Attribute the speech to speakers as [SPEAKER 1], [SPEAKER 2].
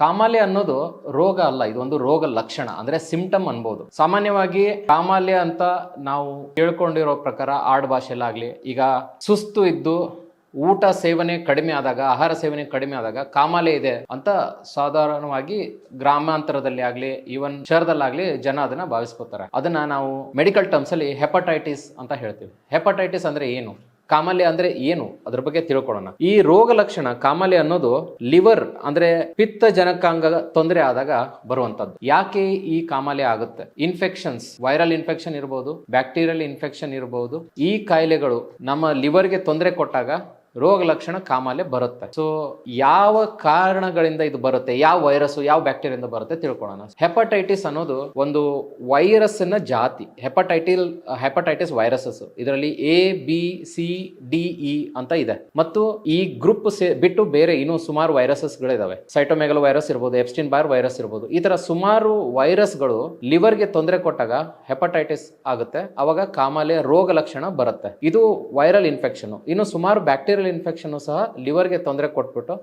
[SPEAKER 1] ಕಾಮಾಲೆ ಅನ್ನೋದು ರೋಗ ಅಲ್ಲ, ಇದೊಂದು ರೋಗ ಲಕ್ಷಣ ಅಂದ್ರೆ ಸಿಂಪ್ಟಮ್ ಅನ್ಬೋದು. ಸಾಮಾನ್ಯವಾಗಿ ಕಾಮಾಲೆ ಅಂತ ನಾವು ಕೇಳ್ಕೊಂಡಿರೋ ಪ್ರಕಾರ ಆಡ್ ಭಾಷೆಲಾಗ್ಲಿ, ಈಗ ಸುಸ್ತು ಇದ್ದು ಊಟ ಸೇವನೆ ಕಡಿಮೆ ಆದಾಗ, ಆಹಾರ ಸೇವನೆ ಕಡಿಮೆ ಆದಾಗ ಕಾಮಾಲೆ ಇದೆ ಅಂತ ಸಾಧಾರಣವಾಗಿ ಗ್ರಾಮಾಂತರದಲ್ಲಿ ಆಗ್ಲಿ ಈವನ್ ಶಹರದಲ್ಲಾಗ್ಲಿ ಜನ ಅದನ್ನ ಭಾವಿಸ್ಕೋತಾರೆ. ಅದನ್ನ ನಾವು ಮೆಡಿಕಲ್ ಟರ್ಮ್ಸ್ ಅಲ್ಲಿ ಹೆಪಟೈಟಿಸ್ ಅಂತ ಹೇಳ್ತೀವಿ. ಹೆಪಟೈಟಿಸ್ ಅಂದ್ರೆ ಏನು, ಕಾಮಾಲೆ ಅಂದ್ರೆ ಏನು, ಅದ್ರ ಬಗ್ಗೆ ತಿಳ್ಕೊಳ್ಳೋಣ. ಈ ರೋಗ ಲಕ್ಷಣ ಕಾಮಾಲೆ ಅನ್ನೋದು ಲಿವರ್ ಅಂದ್ರೆ ಪಿತ್ತ ಜನಕಾಂಗ ತೊಂದರೆ ಆದಾಗ ಬರುವಂತದ್ದು. ಯಾಕೆ ಈ ಕಾಮಾಲೆ ಆಗುತ್ತೆ? ಇನ್ಫೆಕ್ಷನ್ಸ್, ವೈರಲ್ ಇನ್ಫೆಕ್ಷನ್ ಇರಬಹುದು, ಬ್ಯಾಕ್ಟೀರಿಯಲ್ ಇನ್ಫೆಕ್ಷನ್ ಇರಬಹುದು. ಈ ಕಾಯಿಲೆಗಳು ನಮ್ಮ ಲಿವರ್ಗೆ ತೊಂದರೆ ಕೊಟ್ಟಾಗ ರೋಗ ಲಕ್ಷಣ ಕಾಮಾಲೆ ಬರುತ್ತೆ. ಸೊ ಯಾವ ಕಾರಣಗಳಿಂದ ಇದು ಬರುತ್ತೆ, ಯಾವ ವೈರಸ್ ಯಾವ ಬ್ಯಾಕ್ಟೀರಿಯಿಂದ ಬರುತ್ತೆ ತಿಳ್ಕೊಳ್ಳೋಣ. ಹೆಪಟೈಟಿಸ್ ಅನ್ನೋದು ಒಂದು ವೈರಸ್ ನ ಜಾತಿ. ಹೆಪಟೈಟಿಸ್ ವೈರಸಸ್ ಇದರಲ್ಲಿ ABCDE ಅಂತ ಇದೆ. ಮತ್ತು ಈ ಗ್ರೂಪ್ ಬಿಟ್ಟು ಬೇರೆ ಇನ್ನೂ ಸುಮಾರು ವೈರಸಸ್ಗಳಿದಾವೆ. ಸೈಟೋಮೆಗಲೋ ವೈರಸ್ ಇರ್ಬೋದು, ಎಪ್ಸ್ಟೀನ್ ಬಾರ್ ವೈರಸ್ ಇರ್ಬೋದು. ಈ ತರ ಸುಮಾರು ವೈರಸ್ಗಳು ಲಿವರ್ಗೆ ತೊಂದರೆ ಕೊಟ್ಟಾಗ ಹೆಪಟೈಟಿಸ್ ಆಗುತ್ತೆ. ಅವಾಗ ಕಾಮಾಲೆ ರೋಗ ಲಕ್ಷಣ ಬರುತ್ತೆ. ಇದು ವೈರಲ್ ಇನ್ಫೆಕ್ಷನ್. ಇನ್ನು ಸುಮಾರು ಬ್ಯಾಕ್ಟೀರಿಯಲ್ ಇನ್ಫೆಕ್ಷನ್ ಸಹ ಲಿವರ್ಗೆ ತೊಂದರೆ ಕೊಟ್ಬಿಟ್ಟು